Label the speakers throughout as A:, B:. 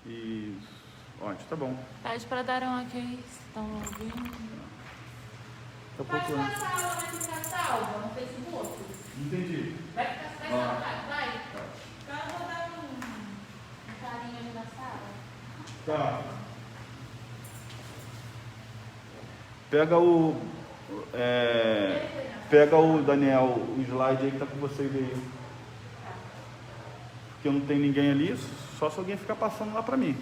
A: Isso. Ótimo, tá bom.
B: Pede para dar um ok, se estão ouvindo.
A: Tá
B: Pode
A: procurando.
B: passar a aula, vai ficar salva no Facebook?
A: Entendi.
B: Vai ficar salva? Vai. Então eu vou dar um carinho ali na sala.
A: Tá. Pega o Daniel, o slide aí que tá com vocês aí. Porque não tem ninguém ali, só se alguém ficar passando lá para mim.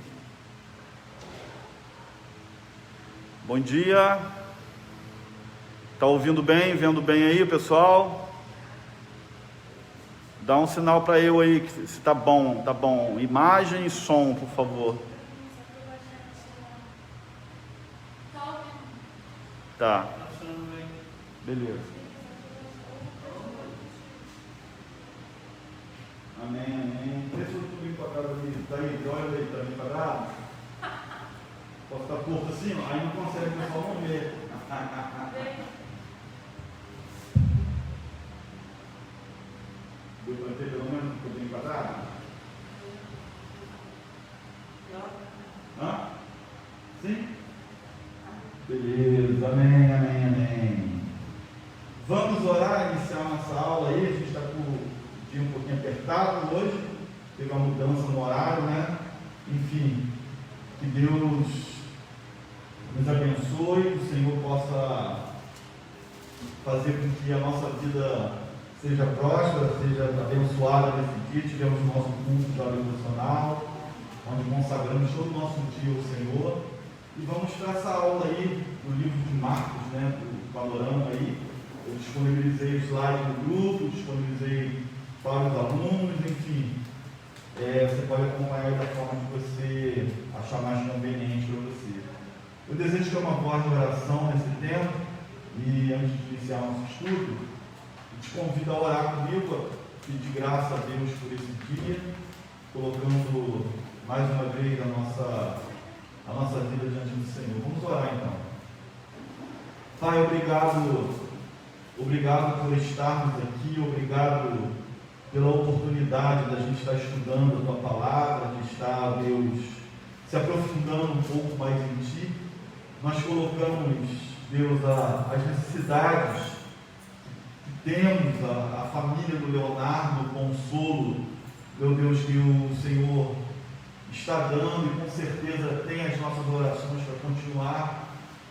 A: Bom dia. Tá ouvindo bem, vendo bem aí, pessoal? Dá um sinal para eu aí se tá bom, tá bom. Imagem e som, por favor. Tá. Beleza. Amém, amém. Deixa eu subir enquadrado ali. Tá aí, olha aí, tá bem enquadrado? Posso estar torto assim, ó? Aí não consegue, o pessoal não vê. Deu para ter pelo menos um pouquinho enquadrado? Hã? Sim? Beleza, amém, amém, amém. Vamos orar, iniciar nossa aula aí. A gente está com o dia um pouquinho apertado hoje. Teve uma mudança no horário, né? Enfim, que Deus nos abençoe, que o Senhor possa fazer com que a nossa vida seja próspera, seja abençoada nesse dia. Tivemos o nosso culto da devocional, onde consagramos todo o nosso dia ao Senhor. E vamos para essa aula aí, no livro de Marcos, né, do panorama aí. Eu disponibilizei o slide no grupo, disponibilizei para os alunos, enfim. Você pode acompanhar da forma que você achar mais conveniente para você. Eu desejo ter uma voz de oração nesse tempo, e antes de iniciar nosso estudo, eu te convido a orar comigo, pedir graça a Deus por esse dia, colocando mais uma vez a nossa vida diante do Senhor. Vamos orar então. Pai, obrigado por estarmos aqui, obrigado pela oportunidade da gente estar estudando a Tua Palavra, de estar, Deus, se aprofundando um pouco mais em Ti. Nós colocamos, Deus, as necessidades que temos, a família do Leonardo, o consolo, meu Deus, que o Senhor está dando, e com certeza tem as nossas orações para continuar,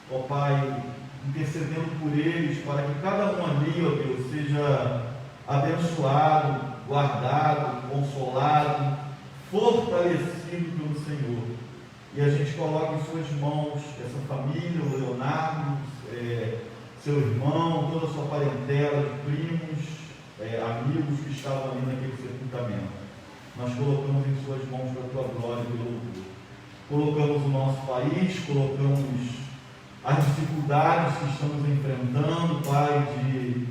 A: ó Pai, intercedendo por eles, para que cada um ali, ó Deus, seja abençoado, guardado, consolado, fortalecido pelo Senhor. E a gente coloca em suas mãos essa família, o Leonardo, seu irmão, toda a sua parentela, primos, amigos que estavam ali naquele sepultamento. Nós colocamos em suas mãos para a tua glória e louvor. Colocamos o nosso país, colocamos as dificuldades que estamos enfrentando, Pai, de,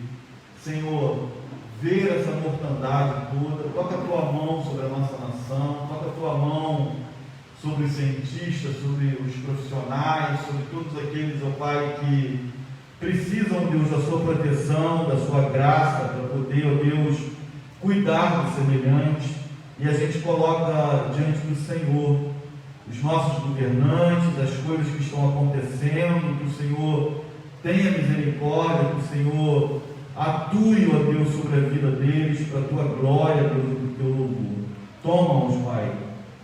A: Senhor, ver essa mortandade toda. Toca a tua mão sobre a nossa nação, toca a tua mão sobre os cientistas, sobre os profissionais, sobre todos aqueles, ó Pai, que precisam, Deus, da sua proteção, da sua graça, para poder, ó Deus, cuidar do semelhante. E a gente coloca diante do Senhor os nossos governantes, as coisas que estão acontecendo, que o Senhor tenha misericórdia, que o Senhor atue, ó Deus, sobre a vida deles, para a tua glória, Deus, e para o teu louvor. Toma-os, Pai,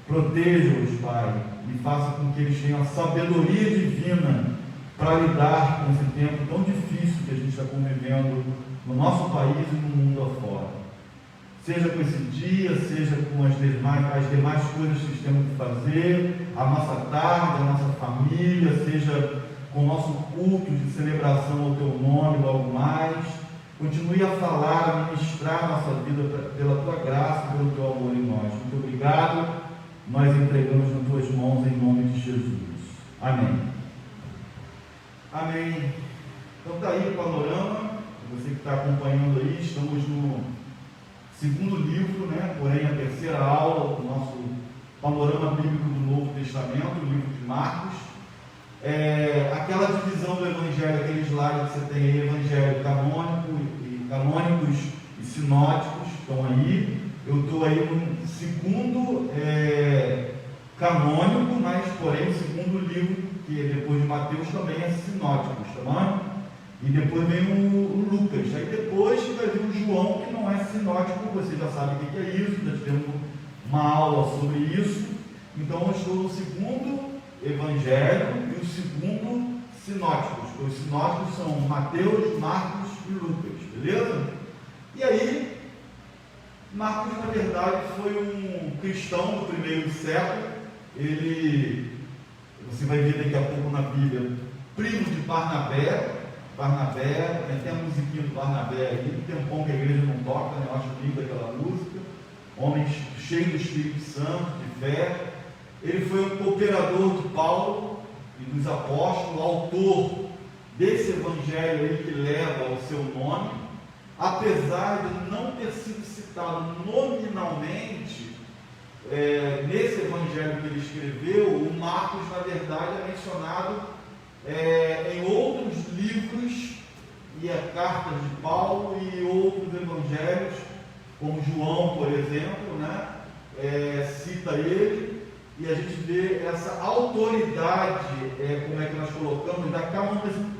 A: proteja-os, Pai, e faça com que eles tenham a sabedoria divina para lidar com esse tempo tão difícil que a gente está convivendo no nosso país e no mundo afora. Seja com esse dia, seja com as demais coisas que temos que fazer, a nossa tarde, a nossa família, seja com o nosso culto de celebração ao Teu nome logo mais. Continue a falar, a ministrar a nossa vida pela Tua graça, pelo Teu amor em nós. Muito obrigado. Nós entregamos nas Tuas mãos em nome de Jesus. Amém. Amém. Então está aí o panorama. Você que está acompanhando aí, estamos no segundo livro, né? Porém a terceira aula do nosso panorama bíblico do Novo Testamento, o livro de Marcos. Aquela divisão do Evangelho, aquele slide que você tem aí, Evangelho canônicos e sinóticos, estão aí. Eu estou aí no segundo canônico, mas, porém, o segundo livro, que é depois de Mateus, também é sinótico, tá bom? E depois vem o Lucas. Aí depois vai vir o João, que não é sinótico, você já sabe o que é isso, já tivemos uma aula sobre isso. Então, eu estou no segundo evangelho e o segundo sinóticos. Os sinóticos são Mateus, Marcos e Lucas, beleza? E aí, Marcos, na verdade, foi um cristão do primeiro século. Ele, você vai ver daqui a pouco na Bíblia, primo de Barnabé. Barnabé, tem a musiquinha do Barnabé aí, tem um pão que a igreja não toca, né? Eu acho linda aquela música. Homem cheio do Espírito Santo, de fé. Ele foi um cooperador de Paulo e dos apóstolos, autor desse evangelho aí que leva o seu nome, apesar de não ter sido citado nominalmente nesse evangelho que ele escreveu. O Marcos, na verdade, é mencionado em outros livros e cartas de Paulo e outros evangelhos, como João, por exemplo, né? Cita ele, e a gente vê essa autoridade, como é que nós colocamos, da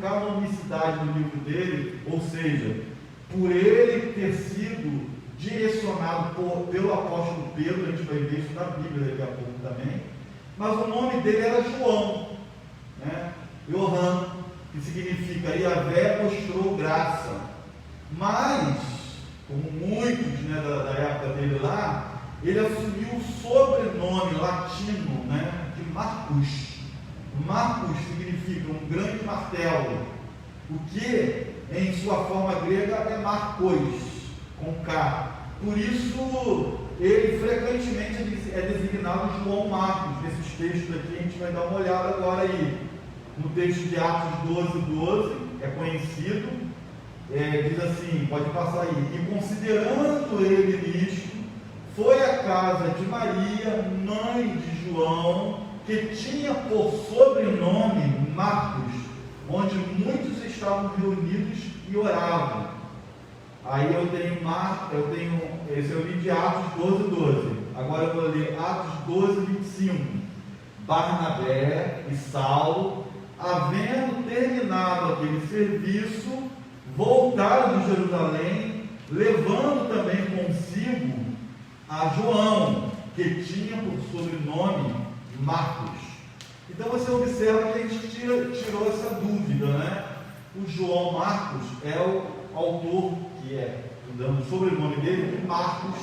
A: canonicidade do livro dele, ou seja, por ele ter sido direcionado pelo apóstolo Pedro. A gente vai ver isso na Bíblia daqui a pouco também, mas o nome dele era João, né? Yohan, que significa Yahvé mostrou graça. Mas, como muitos, né, da época dele lá, ele assumiu o sobrenome latino, né, de Marcus. Marcus significa um grande martelo, o que em sua forma grega é Marcos, com K. Por isso ele frequentemente é designado João Marcos. Nesses textos aqui a gente vai dar uma olhada agora aí. No texto de Atos 12, é conhecido, diz assim, pode passar aí: e considerando ele nisto, foi à casa de Maria, mãe de João, que tinha por sobrenome Marcos, onde muitos estavam reunidos e oravam. Aí eu tenho esse eu li de Atos 12. Agora eu vou ler Atos 12:25. Barnabé e Saulo, havendo terminado aquele serviço, voltaram de Jerusalém, levando também consigo a João, que tinha por sobrenome Marcos. Então você observa que a gente tirou essa dúvida, né? O João Marcos é o autor, que dando o sobrenome dele, de Marcos,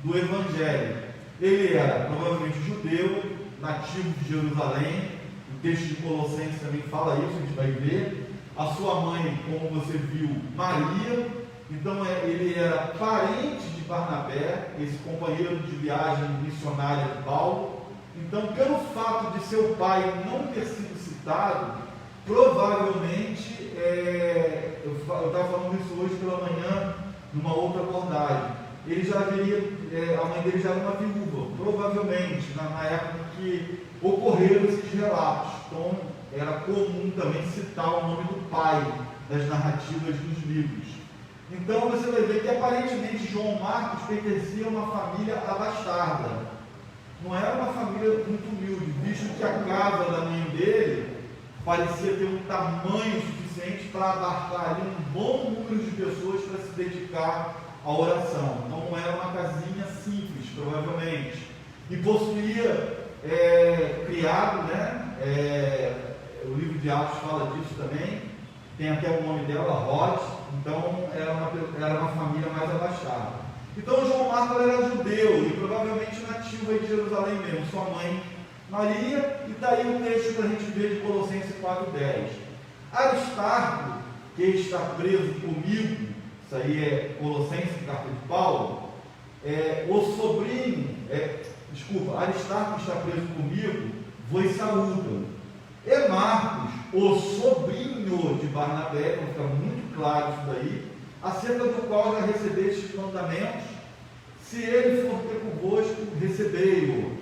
A: do Evangelho. Ele era provavelmente judeu, nativo de Jerusalém. O texto de Colossenses também fala isso, a gente vai ver. A sua mãe, como você viu, Maria. Então ele era parente de Barnabé, esse companheiro de viagem missionária de Paulo. Então, pelo fato de seu pai não ter sido citado, provavelmente, eu estava falando isso hoje pela manhã, numa outra abordagem, ele já a mãe dele já era uma viúva, provavelmente, na época que ocorreram esses relatos. Então, era comum também citar o nome do pai das narrativas dos livros. Então, você vai ver que aparentemente João Marcos pertencia a uma família abastada. Não era uma família muito humilde, visto que a casa da mãe dele parecia ter um tamanho suficiente para abarcar ali um bom número de pessoas para se dedicar à oração. Então não era uma casinha simples, provavelmente. E possuía criado, né? O livro de Atos fala disso também. Tem até o nome dela, Rod. Então era uma família mais abastada. Então João Marcos era judeu e provavelmente nativo aí de Jerusalém mesmo, sua mãe Maria, e daí o texto que a gente vê de Colossenses 4:10. Aristarco, que está preso comigo, isso aí é Colossenses, carta de Paulo, o sobrinho, Aristarco está preso comigo, vos saúda. E Marcos, o sobrinho de Barnabé, então fica muito claro isso daí, acerca do qual já recebestes mandamentos, se ele for ter convosco, recebei-o.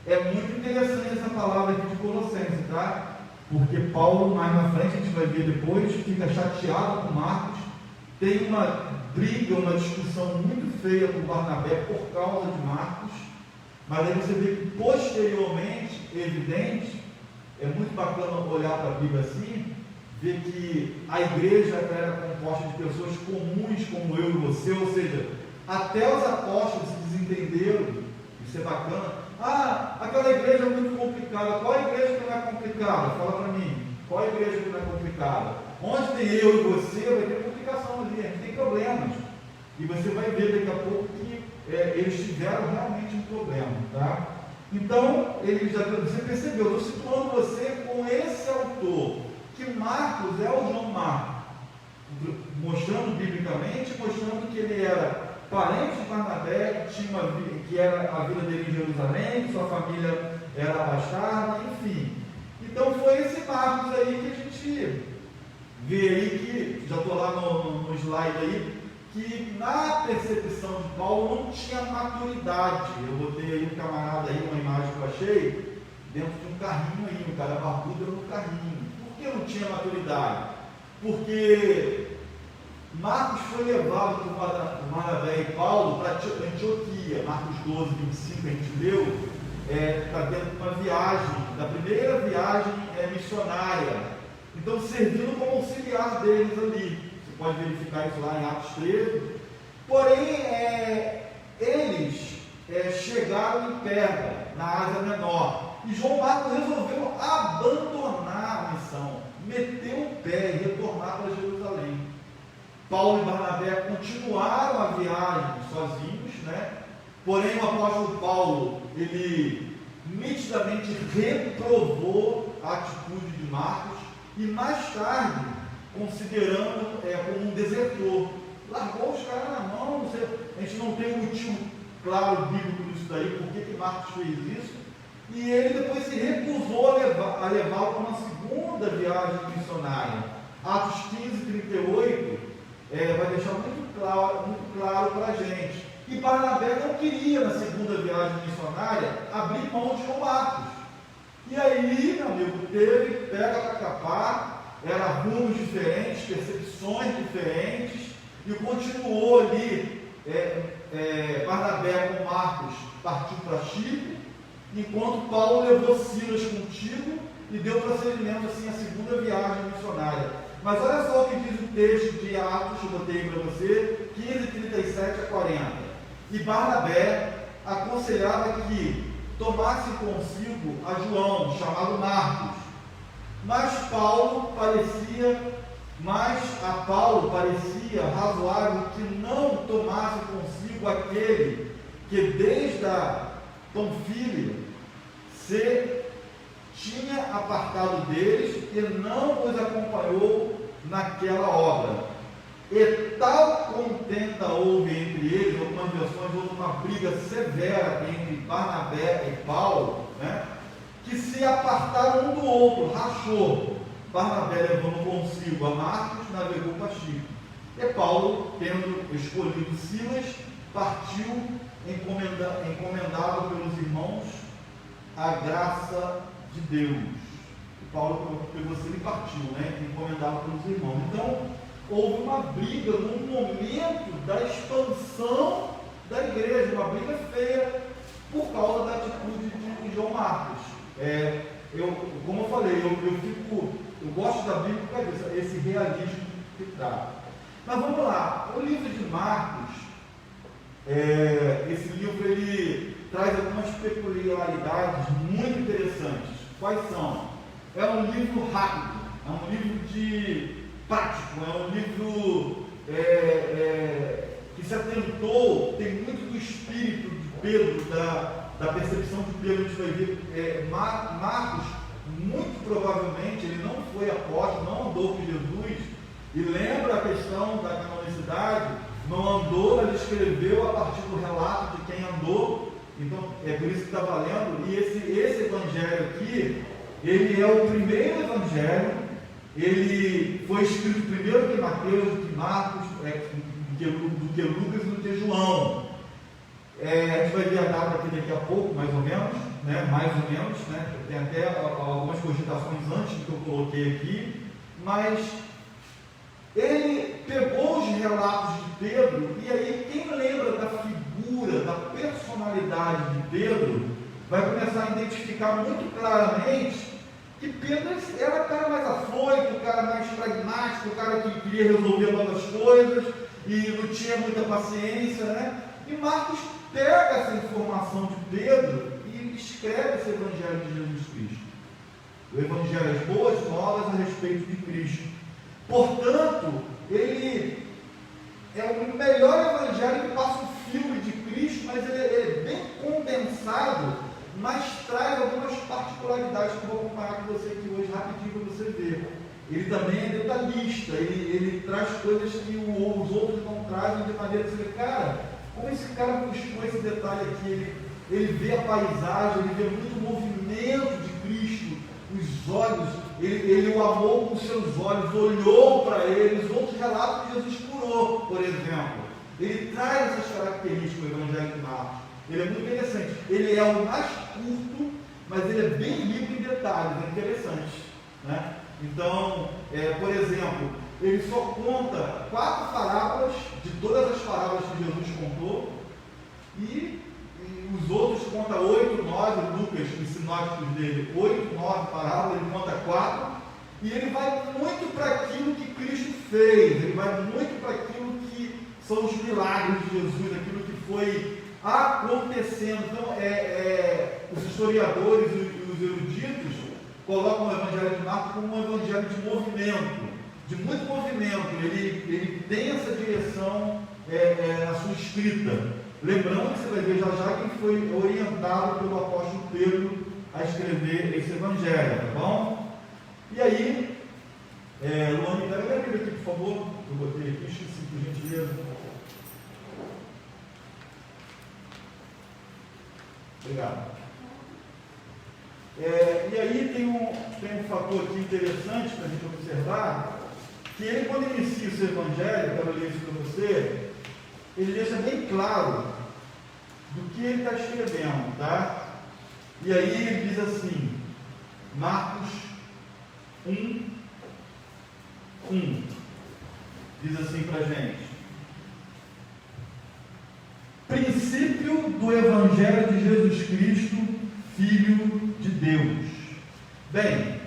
A: É muito interessante essa palavra aqui de Colossenses, tá? Porque Paulo, mais na frente, a gente vai ver depois, fica chateado com Marcos, tem uma briga, uma discussão muito feia com Barnabé por causa de Marcos, mas aí você vê que posteriormente evidente, é muito bacana olhar para a Bíblia assim, ver que a igreja era composta de pessoas comuns como eu e você, ou seja, até os apóstolos se desentenderam, isso é bacana. Ah, aquela igreja é muito complicada. Qual a igreja que não é complicada? Fala para mim, qual a igreja que não é complicada? Onde tem eu e você, vai ter complicação ali, a gente tem problemas. E você vai ver daqui a pouco que eles tiveram realmente um problema, tá? Então, você percebeu, eu estou situando você com esse autor, que Marcos é o João Marcos, mostrando biblicamente, mostrando que ele era parente de Barnabé, que era a vida dele em Jerusalém, que sua família era bastarda, enfim. Então foi esse Marcos aí que a gente vê aí, que já estou lá no slide aí, que na percepção de Paulo não tinha maturidade. Eu botei aí um camarada aí, uma imagem que eu achei, dentro de um carrinho aí, um cara barbudo era no carrinho. Por que não tinha maturidade? Porque Marcos foi levado por Barnabé e Paulo para Antioquia, Marcos 12, 25, a gente leu, para dentro de uma viagem, da primeira viagem missionária. Então, servindo como auxiliar deles ali. Você pode verificar isso lá em Atos 13. Porém, eles chegaram em Perga, na Ásia Menor. E João Marcos resolveu abandonar a missão, meter o pé e retornar para Jerusalém. Paulo e Barnabé continuaram a viagem sozinhos, né? Porém, o apóstolo Paulo, ele nitidamente reprovou a atitude de Marcos e mais tarde, considerando como um desertor, largou os caras na mão. A gente não tem um motivo claro bíblico nisso daí, por que Marcos fez isso, e ele depois se recusou a levá-lo para uma segunda viagem missionária. Atos 15, 38 vai deixar muito claro para a gente. E Barnabé não queria, na segunda viagem missionária, abrir mão de João Marcos. E aí, meu amigo, pega para capar, era rumos diferentes, percepções diferentes, e continuou ali. Barnabé com Marcos partiu para Chipre, enquanto Paulo levou Silas contigo e deu prosseguimento assim a segunda viagem missionária. Mas olha só o que diz o texto de Atos, eu botei para você, 15, 37 a 40. E Barnabé aconselhava que tomasse consigo a João, chamado Marcos. Mas a Paulo parecia razoável que não tomasse consigo aquele que desde a Panfilha se tinha apartado deles e não os acompanhou naquela obra. E tal contenda houve entre eles, algumas versões, houve uma briga severa entre Barnabé e Paulo, né, que se apartaram um do outro, rachou. Barnabé levando consigo a Marcos, navegou para Chipre. E Paulo, tendo escolhido Silas, partiu encomendado pelos irmãos a graça de Deus. E Paulo pegou Silas e partiu, né, encomendado pelos irmãos. Então, houve uma briga no momento da expansão da igreja, uma briga feia, por causa da atitude de João Marcos. Como eu falei, eu gosto da Bíblia por causa disso, esse realismo que traz. Mas vamos lá, o livro de Marcos, esse livro ele traz algumas peculiaridades muito interessantes. Quais são? É um livro rápido, é um livro prático, é um livro que se atentou, tem muito do espírito de Pedro, da percepção de Pedro. A gente vai ver Marcos, muito provavelmente, ele não foi apóstolo, não andou com Jesus, e lembra a questão da canonicidade, não andou, ele escreveu a partir do relato de quem andou, então é por isso que está valendo. E esse evangelho aqui, ele é o primeiro evangelho, ele foi escrito primeiro que Mateus, do que Marcos, do que Lucas e do que João. A gente vai ver a data aqui daqui a pouco, mais ou menos, né? Tem até algumas cogitações antes do que eu coloquei aqui, mas ele pegou os relatos de Pedro, e aí quem lembra da figura, da personalidade de Pedro, vai começar a identificar muito claramente que Pedro era o cara mais afoito, o cara mais pragmático, o cara que queria resolver logo as coisas e não tinha muita paciência, né? E Marcos pega essa informação de Pedro e escreve esse Evangelho de Jesus Cristo. O Evangelho, as boas novas a respeito de Cristo. Portanto, ele é o melhor Evangelho que passa o filme de Cristo, mas ele é bem condensado, mas traz algumas particularidades que eu vou acompanhar com você aqui hoje rapidinho para você ver. Ele também é detalhista, ele traz coisas que os outros não trazem de maneira que você vê, cara, como esse cara buscou esse detalhe aqui, ele vê a paisagem, ele vê muito movimento de Cristo, os olhos, ele o amou com seus olhos, olhou para ele, os outros relatos que Jesus curou, por exemplo. Ele traz essas características do Evangelho de Marcos. Ele é muito interessante. Ele é o mais curto, mas ele é bem rico em detalhes, é interessante, né? Então, por exemplo, ele só conta 4 parábolas de todas as parábolas que Jesus contou, e os outros conta 8, 9, Lucas, os sinóticos dele, 8, 9 parábolas, ele conta 4, e ele vai muito para aquilo que Cristo fez, ele vai muito para aquilo que são os milagres de Jesus, aquilo que foi acontecendo. Então, os historiadores e os eruditos colocam o Evangelho de Marcos como um evangelho de movimento, de muito movimento. Ele tem essa direção na sua escrita. Lembrando que você vai ver já que foi orientado pelo apóstolo Pedro a escrever esse Evangelho, tá bom? E aí, Luan, me dá a Bíblia aqui, por favor. Eu botei aqui, esqueci, por gentileza. Obrigado. E aí tem um fator aqui interessante para a gente observar, que ele, quando inicia o seu Evangelho, eu quero ler isso para você, ele deixa bem claro do que ele está escrevendo, tá? E aí ele diz assim, Marcos 1, diz assim para a gente: princípio do Evangelho de Jesus Cristo, Filho de Deus. Bem,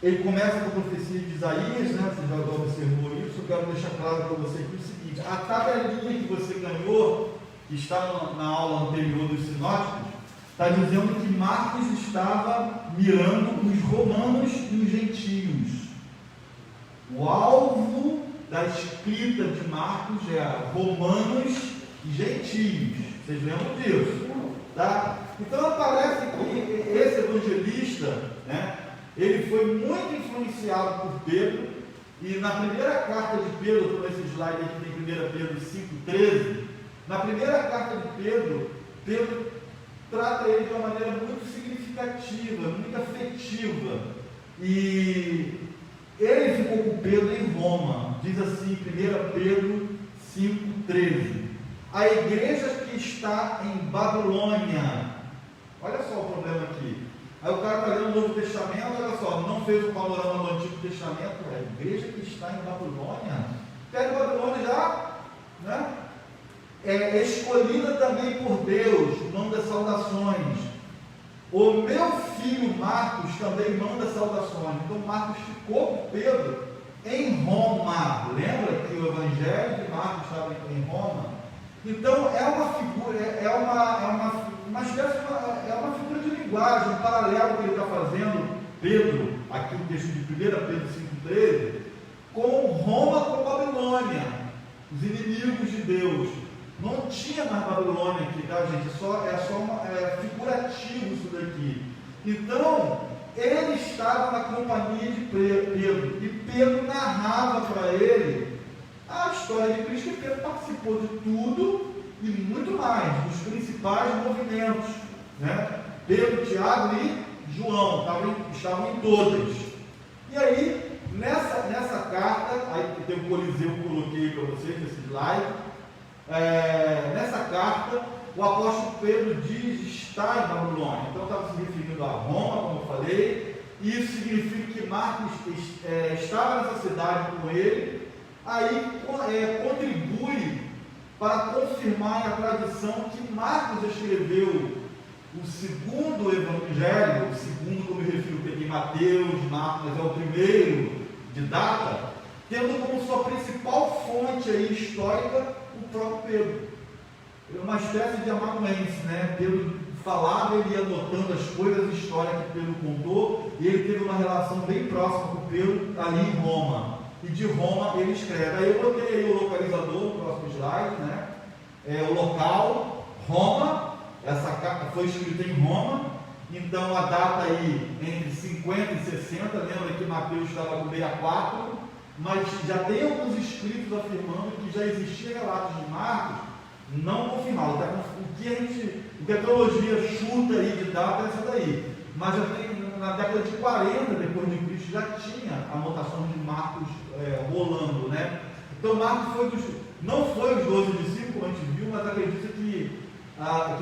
A: ele começa com a profecia de Isaías, né? Você já observou isso. Eu quero deixar claro para você aqui o seguinte: a tabelinha que você ganhou, que está na aula anterior dos sinóticos, está dizendo que Marcos estava mirando os romanos e os gentios. O alvo da escrita de Marcos é romanos e gentios. Vocês lembram disso? Tá? Então aparece que esse evangelista, né, ele foi muito influenciado por Pedro, e na primeira carta de Pedro, estou nesse slide aqui, tem 1 Pedro 5,13, na primeira carta de Pedro, Pedro trata ele de uma maneira muito significativa, muito afetiva, e ele ficou com Pedro em Roma. Diz assim, 1 Pedro 5,13, a igreja que está em Babilônia. Olha só o problema aqui. Aí o cara está lendo o Novo Testamento, olha só, não fez o panorama do Antigo Testamento, a igreja que está em Babilônia. Pega Babilônia já, né? É escolhida também por Deus, manda saudações. O meu filho Marcos também manda saudações. Então Marcos ficou com Pedro em Roma. Lembra que o Evangelho de Marcos estava em Roma? Então é uma figura, é uma figura de linguagem, um paralelo que ele está fazendo, Pedro, aqui no texto de 1 Pedro 5,13, com Roma com Babilônia, os inimigos de Deus. Não tinha mais Babilônia aqui, tá, gente? É figurativo isso daqui. Então, ele estava na companhia de Pedro, e Pedro narrava para ele a história de Cristo, e Pedro participou de tudo e muito mais, dos principais movimentos, né? Pedro, Tiago e João estavam em todas. E aí, nessa carta, aí tem o Coliseu que eu coloquei para vocês, nesse slide. Nessa carta, o apóstolo Pedro diz estar em Babilônia. Então estava se referindo a Roma, como eu falei. Isso significa que Marcos estava nessa cidade com ele. Aí contribui para confirmar a tradição que Marcos escreveu o segundo evangelho, o segundo, como eu refiro, peguei Mateus, Marcos, mas é o primeiro de data, tendo como sua principal fonte aí histórica o próprio Pedro. Ele é uma espécie de amanuense, né? Pedro falava, ele ia anotando as coisas, a história que Pedro contou, e ele teve uma relação bem próxima com Pedro ali em Roma. E de Roma ele escreve. Aí eu botei aí o localizador no próximo slide, né? O local, Roma, essa carta foi escrita em Roma, então a data aí entre 50 e 60, lembra que Mateus estava com 64, mas já tem alguns escritos afirmando que já existia relatos de Marcos, não confirmado, tá? O que a teologia chuta aí de data é essa daí, mas já tem, na década de 40 depois de Cristo, já tinha anotações de Marcos rolando, né? Então Marcos não foi os 12 discípulos, como a gente viu, mas acredita que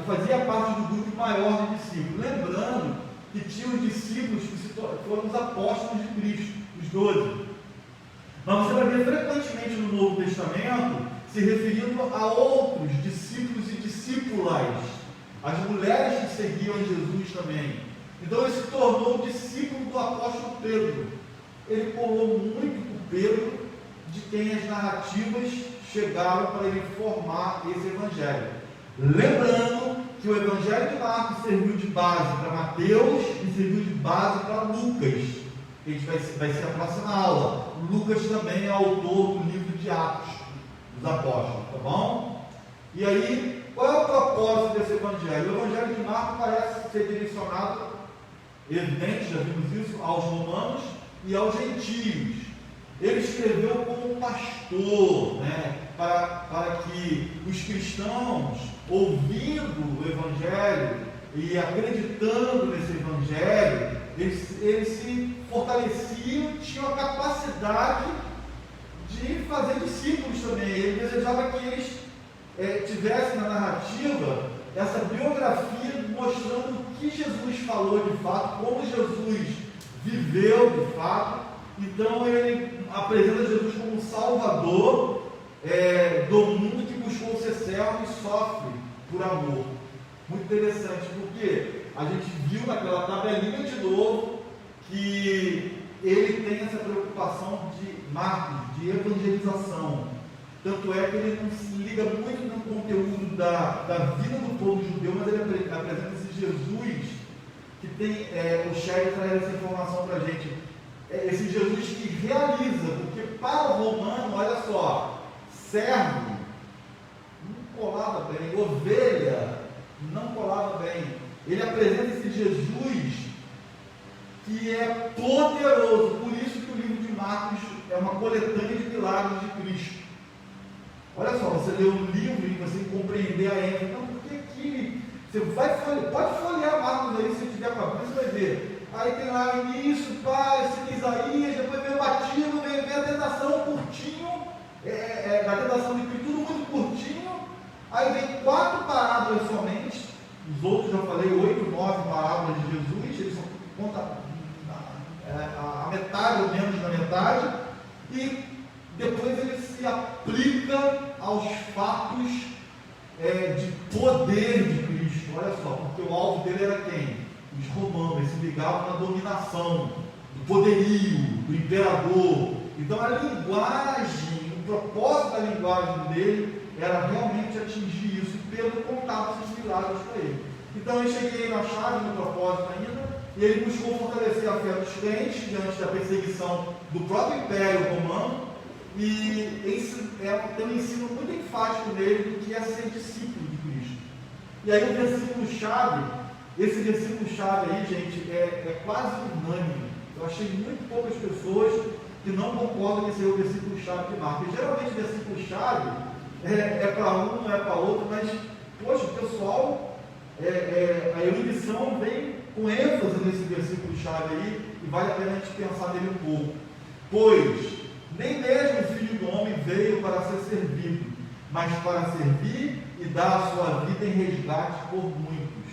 A: fazia parte do grupo maior de discípulos. Lembrando que tinha os discípulos que foram os apóstolos de Cristo, os 12. Mas você vai ver frequentemente no Novo Testamento se referindo a outros discípulos e discípulas, as mulheres que seguiam Jesus também. Então ele se tornou discípulo do apóstolo Pedro. Ele colou muito com Pedro, de quem as narrativas chegaram para ele formar esse evangelho. Lembrando que o evangelho de Marcos serviu de base para Mateus e serviu de base para Lucas, que a gente vai ser a próxima aula. Lucas também é autor do livro de Atos dos Apóstolos, tá bom? E aí, qual é o propósito desse evangelho? O evangelho de Marcos parece ser direcionado, evidente, já vimos isso, aos romanos e aos gentios. Ele escreveu como pastor, né, para que os cristãos, ouvindo o evangelho e acreditando nesse evangelho, eles se fortaleciam, tinham a capacidade de fazer discípulos também. Ele desejava que eles tivessem na narrativa essa biografia mostrando o que Jesus falou de fato, como Jesus viveu de fato. Então ele apresenta Jesus como um salvador do mundo que buscou ser servo e sofre por amor. Muito interessante, porque a gente viu naquela tabelinha de novo que ele tem essa preocupação de Marcos, de evangelização. Tanto é que ele não se liga muito no conteúdo da vida do povo judeu, mas ele apresenta esse Jesus que tem, o Sherry traz essa informação para a gente, esse Jesus que realiza, porque para o romano, olha só, servo não colava bem, ovelha não colava bem. Ele apresenta esse Jesus que é poderoso, por isso que o livro de Marcos é uma coletânea de milagres de Cristo. Olha só, você lê um livro e você compreender a ênfase. Então, por que aqui? Você pode folhear Marcos aí, se tiver com a Bíblia, você vai ver. Aí tem lá o início, esse Isaías, depois vem o batismo, vem a tentação curtinho, da tentação de Cristo, tudo muito curtinho. Aí vem 4 parábolas somente, os outros já falei, 8, 9 parábolas de Jesus, eles só contam a metade ou menos da metade, e depois ele se aplica aos fatos de poder de Cristo. Olha só, porque o alvo dele era quem? Os romanos. Eles se ligavam na dominação, do poderio, do imperador. Então a linguagem, o propósito da linguagem dele era realmente atingir isso. E Pedro contava esses milagres para ele. Então eu cheguei na chave, no propósito ainda, e ele buscou fortalecer a fé dos crentes diante da perseguição do próprio Império Romano. E tem um ensino muito enfático nele do que é ser discípulo de Cristo. E aí o versículo-chave, esse versículo-chave aí, gente, é quase unânime. Eu achei muito poucas pessoas que não concordam que esse é o versículo-chave de Marcos. Geralmente o versículo-chave é para um, não é para outro, mas, poxa, o pessoal, a erudição vem com ênfase nesse versículo-chave aí, e vale a pena a gente pensar nele um pouco. Pois nem mesmo o Filho do Homem veio para ser servido, mas para servir e dar a sua vida em resgate por muitos.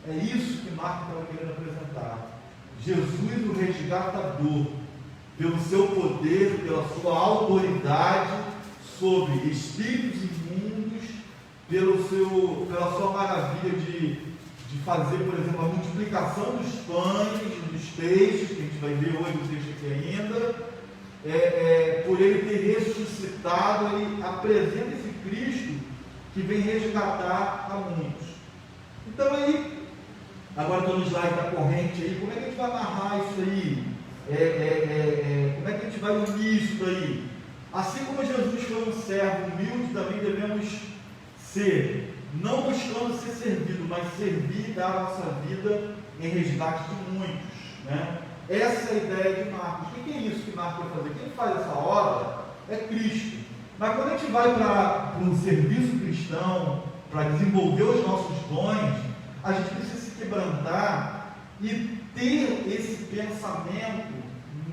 A: É isso que Marcos estava querendo apresentar. Jesus, o resgatador, pelo seu poder, pela sua autoridade sobre espíritos imundos, pela sua maravilha de de fazer, por exemplo, a multiplicação dos pães, dos peixes, que a gente vai ver hoje o texto aqui ainda, por ele ter ressuscitado, ele apresenta esse Cristo que vem resgatar a muitos. Então aí, agora estou no slide da corrente aí, como é que a gente vai amarrar isso aí? Como é que a gente vai unir isso daí? Assim como Jesus foi um servo humilde, também devemos ser, não buscando ser servido, mas servir e dar a nossa vida em resgate de muitos, né? Essa é a ideia de Marcos. O que é isso que Marcos vai fazer? Quem faz essa obra é Cristo. Mas quando a gente vai para um serviço cristão, para desenvolver os nossos dons, a gente precisa se quebrantar e ter esse pensamento,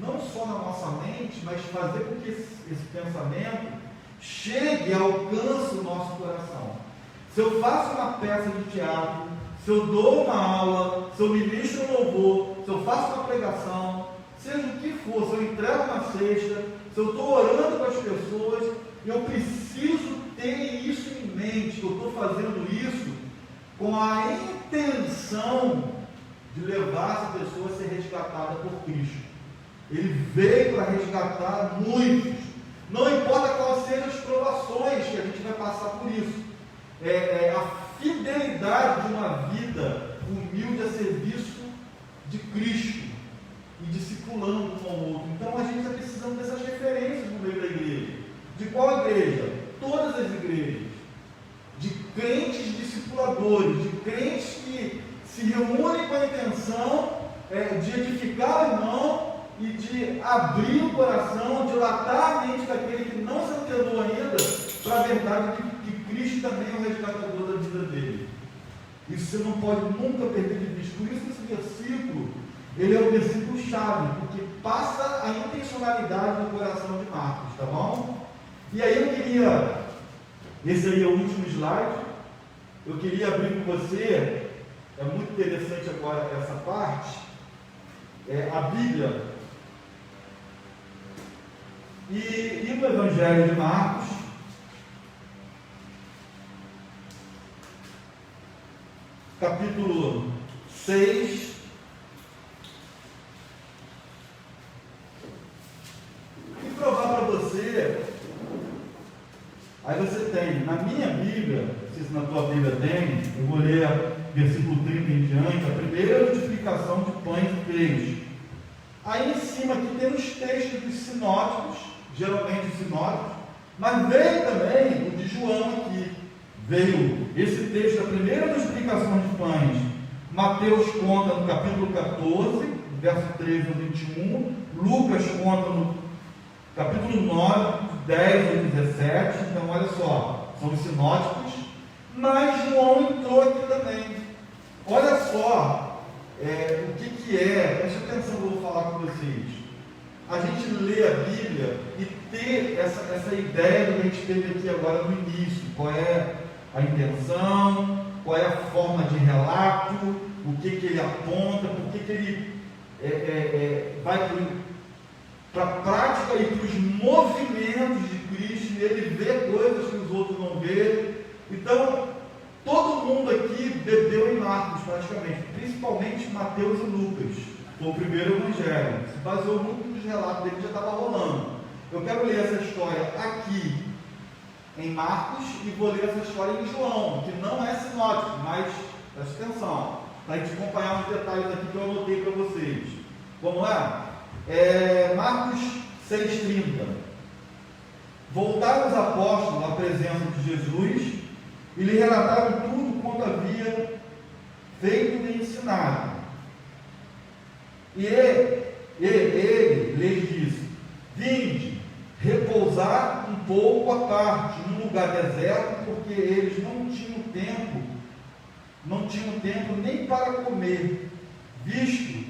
A: não só na nossa mente, mas fazer com que esse pensamento chegue e alcance o nosso coração. Se eu faço uma peça de teatro, se eu dou uma aula, se eu ministro um louvor, se eu faço uma pregação, seja o que for, se eu entrego uma cesta, se eu estou orando com as pessoas, eu preciso ter isso em mente, que eu estou fazendo isso com a intenção de levar essa pessoa a ser resgatada por Cristo. Ele veio para resgatar muitos, não importa quais sejam as provações que a gente vai passar por isso. A fidelidade de uma vida humilde a serviço de Cristo e discipulando um ao outro. Então a gente está precisando dessas referências no meio da igreja. De qual igreja? Todas as igrejas. De crentes discipuladores, de crentes que se reúnem com a intenção de edificar o irmão e de abrir o coração, dilatar a mente daquele que não se antenou ainda para a verdade de que Cristo também é o resgatador da vida dele. Isso você não pode nunca perder de vista. Por isso esse versículo, ele é o versículo chave, porque passa a intencionalidade no coração de Marcos, tá bom? E aí eu queria, esse aí é o último slide, eu queria abrir com você, é muito interessante agora essa parte, a Bíblia, e no Evangelho de Marcos, capítulo 6, e provar para você, aí você tem, na minha Bíblia, não sei se na tua Bíblia tem, eu vou ler versículo 30 em diante, a primeira multiplicação de pães e peixes. Aí em cima aqui tem os textos dos sinóticos, geralmente sinóticos, mas veio também o de João aqui. Veio esse texto da primeira multiplicação de pães. Mateus conta no capítulo 14, verso 13 ao 21. Lucas conta no capítulo 9, 10 ao 17. Então, olha só, são os sinóticos. Mas João entrou aqui também. Olha só o que é. Preste atenção que eu vou falar com vocês. A gente lê a Bíblia e ter essa ideia do que a gente teve aqui agora no início. Qual é a intenção, qual é a forma de relato, o que ele aponta, por que ele vai para a prática e para os movimentos de Cristo, e ele vê coisas que os outros não vê. Então, todo mundo aqui bebeu em Marcos praticamente, principalmente Mateus e Lucas, foi o primeiro evangelho, se baseou muito nos relatos dele, já estava rolando. Eu quero ler essa história aqui em Marcos e vou ler essa história em João, que não é sinótico, mas presta atenção, para a gente acompanhar uns detalhes aqui que eu anotei para vocês. Vamos lá? Marcos 6,30. Voltaram os apóstolos à presença de Jesus e lhe relataram tudo quanto havia feito e ensinado. E ele lhes disse: vinde, repousar um pouco à parte, num lugar deserto, porque eles não tinham tempo nem para comer, visto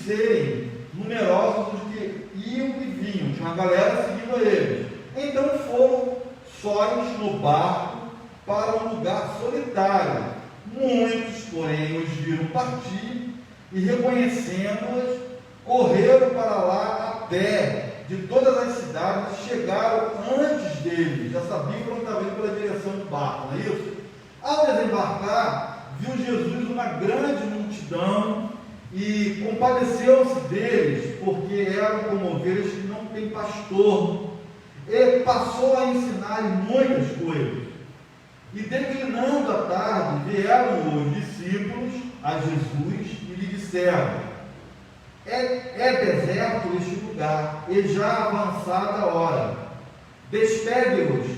A: serem numerosos os que iam e vinham, tinha uma galera seguindo a eles. Então foram sós no barco para um lugar solitário. Muitos, porém, os viram partir e, reconhecendo-os, correram para lá a pé de todas as cidades, chegaram antes deles, já sabiam que não estavam indo pela direção do barco, não é isso? Ao desembarcar, viu Jesus uma grande multidão e compadeceu-se deles, porque eram como ovelhas que não têm pastor, e passou a ensinar muitas coisas. E declinando a tarde, vieram os discípulos a Jesus e lhe disseram: é deserto este lugar, e já avançada a hora. Despede-os,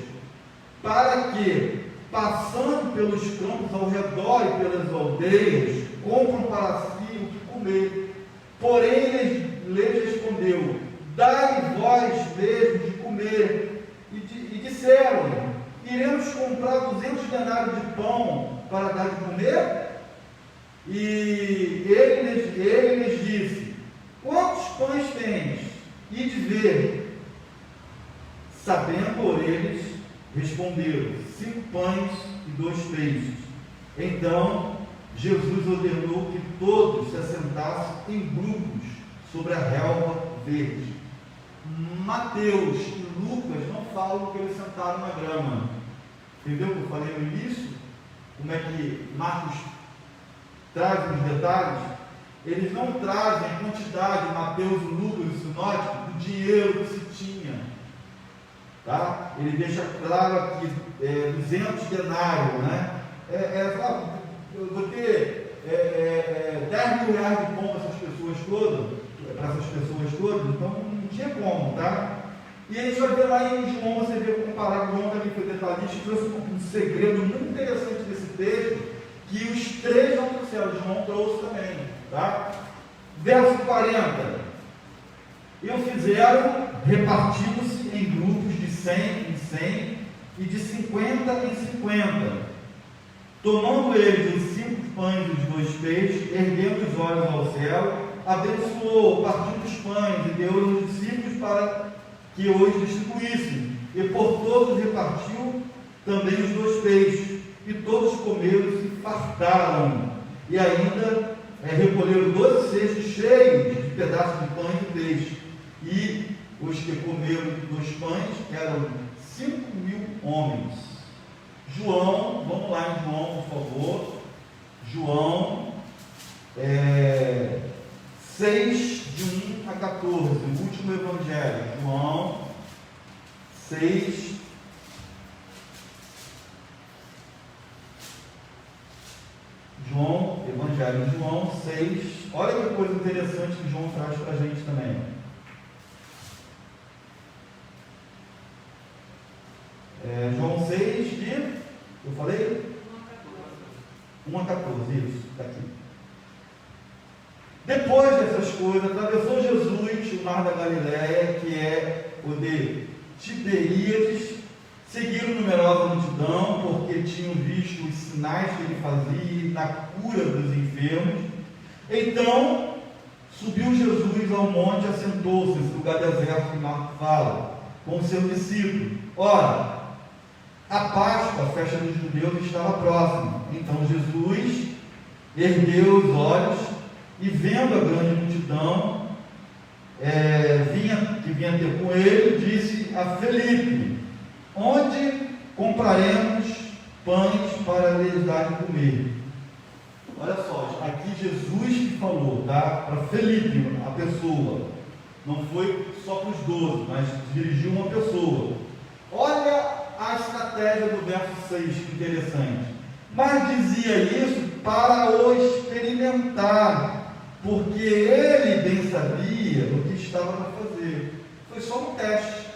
A: para que, passando pelos campos ao redor e pelas aldeias, compram para si o que comer. Porém, ele lhes respondeu: dai vós mesmos de comer. E disseram: iremos comprar 200 denários de pão para dar de comer? E ele lhes disse: quantos pães tens? E de ver. Sabendo por eles, responderam: 5 pães e 2 peixes. Então Jesus ordenou que todos se assentassem em grupos sobre a relva verde. Mateus e Lucas não falam que eles sentaram na grama. Entendeu o que eu falei no início? Como é que Marcos traz os detalhes? Eles não trazem a quantidade, Mateus, Lucas e Sinótico, do dinheiro que se tinha. Tá? Ele deixa claro aqui 200 denários, né? Eu vou ter 10 mil reais de pão para essas pessoas todas, então não tinha como, tá? E aí você vai ver lá em João, você vê comparar, João também foi detalhista e trouxe um segredo muito interessante desse texto, que os 3 não trouxeram, João trouxe também, tá? Verso 40. E o fizeram repartindo-se em grupos de 100 em 100 e de 50 em 50. Tomando eles os 5 pães e os 2 peixes, erguendo os olhos ao céu, abençoou, partiu os pães e deu aos discípulos para que os distribuíssem. E por todos repartiu também os 2 peixes. E todos comeram e se fartaram. E ainda recolheram 12 cestos cheios de pedaços de pães e peixe. E os que comeram dos pães eram 5.000 homens. João, vamos lá em João, por favor. João 6, de 1 a 14, o último evangelho. João 6. Evangelho de João 6. Olha que coisa interessante que João traz para a gente também. João 6, eu falei? 1 a 14, isso, está aqui. Depois dessas coisas, atravessou Jesus o mar da Galileia, que é o de Tiberíades. Seguiram numerosa multidão, porque tinham visto os sinais que ele fazia na cura dos enfermos. Então, subiu Jesus ao monte e assentou-se nesse lugar deserto que Marcos fala, com o seu discípulo. Ora, a Páscoa, a festa dos judeus, estava próxima. Então Jesus ergueu os olhos e, vendo a grande multidão que vinha ter com ele, disse a Felipe: onde compraremos pães para lhes dar de comer? Olha só, aqui Jesus que falou, tá? Para Felipe, a pessoa. Não foi só para os 12, mas dirigiu uma pessoa. Olha a estratégia do verso 6, que interessante. Mas dizia isso para o experimentar, porque ele bem sabia o que estava para fazer. Foi só um teste.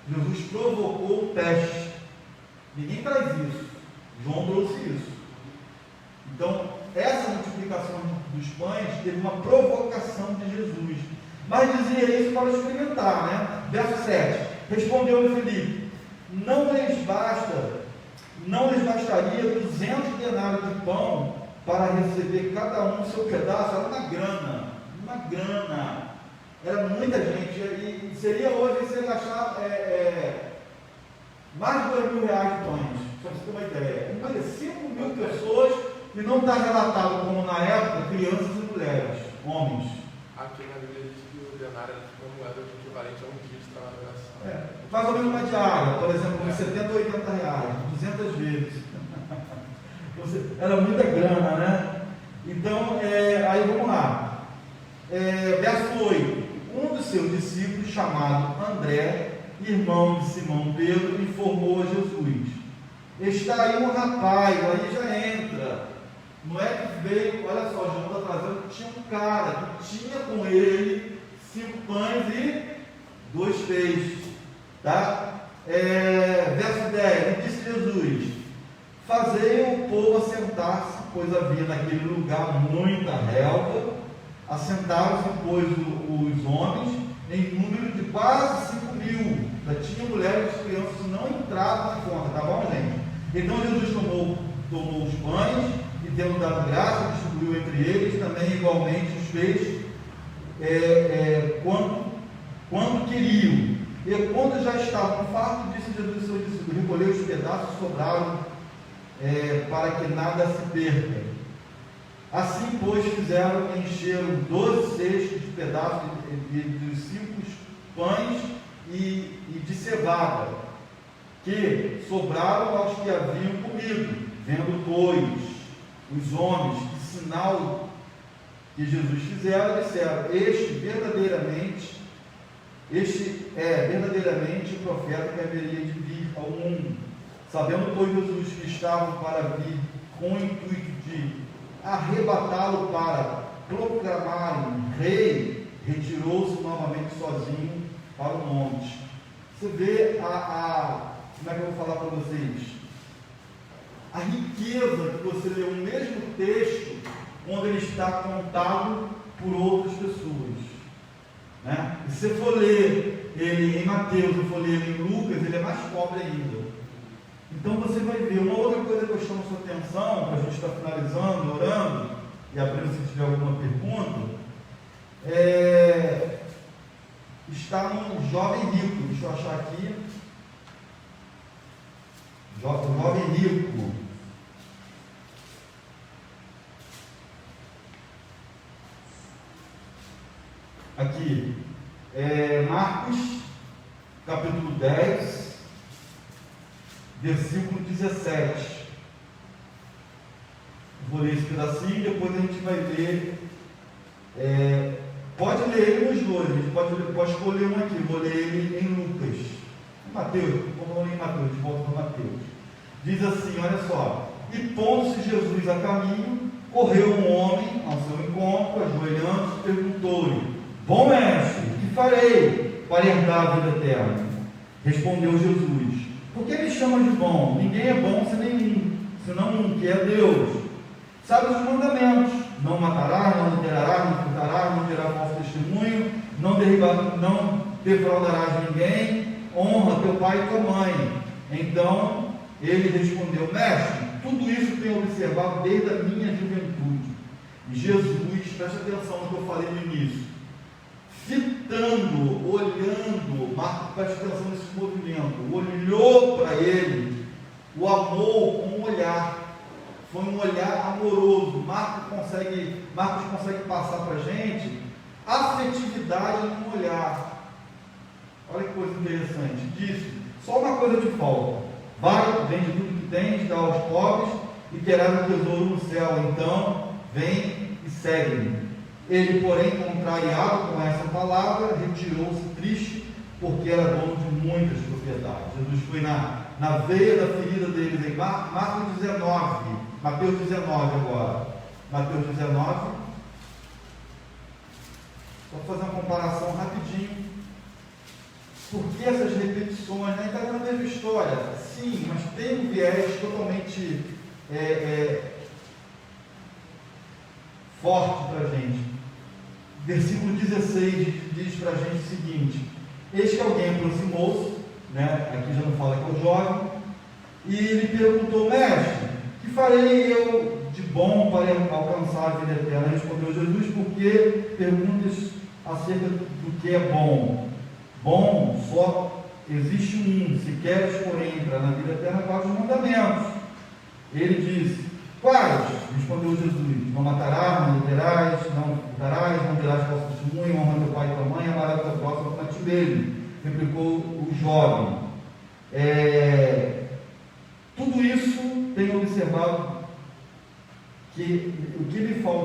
A: Jesus provocou o teste. Ninguém traz isso. João trouxe isso. Então, essa multiplicação dos pães teve uma provocação de Jesus. Mas dizia isso para experimentar, né? Verso 7. Respondeu-lhe Felipe: não lhes bastaria 200 denários de pão para receber cada um o seu pedaço? Era uma grana. Era muita gente. E seria hoje você gastar mais de 2.000 reais de pães, só para você ter uma ideia. 5.000 pessoas, e não está relatado como na época crianças e mulheres, homens.
C: Aqui na Bíblia diz que o denário era tipo uma moeda equivalente a um dia de trabalho.
A: Mais ou menos uma diária, por exemplo, de 70 ou 80 reais, 200 vezes. Era muita grana, né? Então, aí vamos lá. Verso 8. Um dos seus discípulos, chamado André, irmão de Simão Pedro, informou a Jesus: está aí um rapaz, aí já entra. Não é que veio, olha só, João está trazendo, tinha um cara que tinha com ele 5 pães e 2 peixes. Tá? Verso 10, e disse Jesus: fazei o povo assentar-se, pois havia naquele lugar muita relva. Assentaram-se, pois, os homens, em número de quase 5.000. Já tinha mulheres e crianças que não entravam na conta, tá bom, gente? Então Jesus tomou os pães e, tendo dado graça, distribuiu entre eles também igualmente os peixes, quanto queriam. E quando já estavam fartos, disse Jesus aos seus discípulos: recolheu os pedaços que sobraram, para que nada se perca. Assim, pois, fizeram, encheram 12 cestos de pedaços dos 5 pães e de cevada, que sobraram aos que haviam comido. Vendo, pois, os homens que sinal que Jesus fizera, disseram: este é verdadeiramente o profeta que haveria de vir ao mundo. Sabendo, pois, Jesus que estavam para vir com o intuito de arrebatá-lo para proclamarem rei, retirou-se novamente sozinho para o monte. Você vê como é que eu vou falar para vocês? A riqueza que você lê o mesmo texto, onde ele está contado por outras pessoas, né? E se você for ler ele em Mateus, se for ler ele em Lucas, ele é mais pobre ainda. Então você vai ver. Uma outra coisa que eu chamo a sua atenção, para a gente estar finalizando, orando, e abrindo se tiver alguma pergunta, está no jovem rico. Deixa eu achar aqui. Jovem rico. Aqui. Marcos, capítulo 10. Versículo 17. Vou ler esse pedacinho, depois a gente vai ler. Pode ler ele nos dois, a gente pode escolher um aqui. Vou ler ele em Lucas. Mateus, vamos ler em Mateus, de volta para Mateus. Diz assim: olha só. E pondo-se Jesus a caminho, correu um homem ao seu encontro, ajoelhando-se, perguntou-lhe: bom mestre, o que farei para herdar a vida eterna? Respondeu Jesus: por que me chama de bom? Ninguém é bom senão um, que é Deus. Sabe os mandamentos: não matarás, não adulterarás, não furtarás, não dirás falso testemunho, não defraudarás ninguém, honra teu pai e tua mãe. Então ele respondeu: mestre, tudo isso tenho observado desde a minha juventude. E Jesus, preste atenção no que eu falei no início, fitando, olhando, Marcos, preste atenção nesse movimento, olhou para ele, o amou com um olhar, foi um olhar amoroso. Marcos consegue passar para a gente afetividade no olhar. Olha que coisa interessante. Disse: só uma coisa te falta, vai, vende tudo que tens, dá aos pobres e terás um tesouro no céu, então vem e segue-me. Ele, porém, contrariado com essa palavra, retirou-se triste, porque era dono de muitas propriedades. Jesus foi na veia da ferida deles em Mateus 19 agora. Mateus 19. Só fazer uma comparação rapidinho. Por que essas repetições? Está vendo a mesma história? Sim, mas tem um viés totalmente forte para a gente. Versículo 16 diz para a gente o seguinte: eis que alguém aproximou-se, né? Aqui já não fala que é o jovem, e lhe perguntou: mestre, que farei eu de bom para alcançar a vida eterna? Respondeu Jesus: porque perguntas acerca do que é bom? Bom só existe um. Se queres, porém, entrar na vida eterna, guarda os mandamentos. Ele disse: quais? Respondeu Jesus: não matarás, não adulterarás, não furtarás, não dirás falso testemunho, honra teu pai e tua mãe, amarás teu próximo como a ti mesmo. Replicou o jovem: tudo isso tenho observado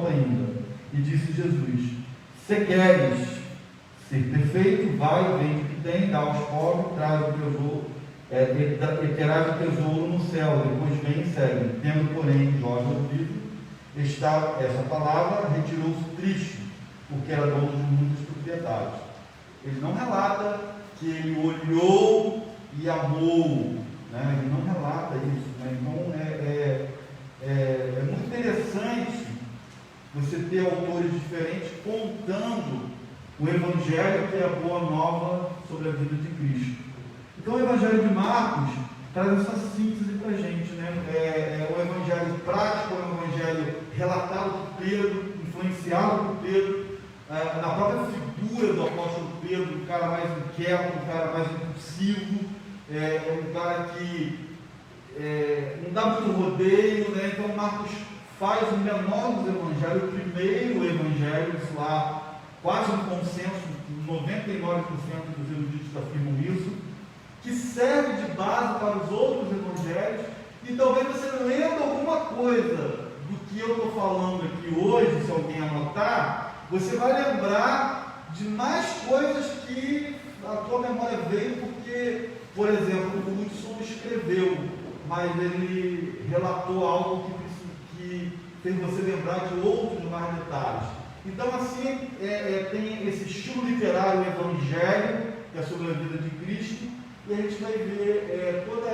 A: falta ainda. E disse Jesus: se queres ser perfeito, vai, vende o que tem, dá aos pobres, traz o tesouro, e terás o tesouro no céu, depois vem e segue. Tendo, porém, Jó ouvido essa palavra, retirou-se triste, porque era dono de muitas propriedades. Ele não relata que ele olhou e amou, né? Ele não relata isso, né? Então é muito interessante você ter autores diferentes contando o Evangelho, que é a boa nova sobre a vida de Cristo. Então o Evangelho de Marcos traz essa síntese para a gente, né? É o Evangelho prático, é o Evangelho relatado por Pedro, influenciado por Pedro, na própria figura do apóstolo Pedro, um cara mais inquieto, um cara mais impulsivo, um cara que não dá muito rodeio, né? Então Marcos faz o menor dos evangelhos, o primeiro evangelho, isso lá, quase um consenso, 99% dos eruditos afirmam isso, que serve de base para os outros evangelhos, e talvez você lendo alguma coisa do que eu estou falando aqui hoje, se alguém anotar, você vai lembrar de mais coisas que a tua memória veio, porque, por exemplo, o Hudson escreveu, mas ele relatou algo que fez você lembrar de outros mais detalhes. Então, assim, tem esse estilo literário evangélico, que é sobre a vida de Cristo, e a gente vai ver todo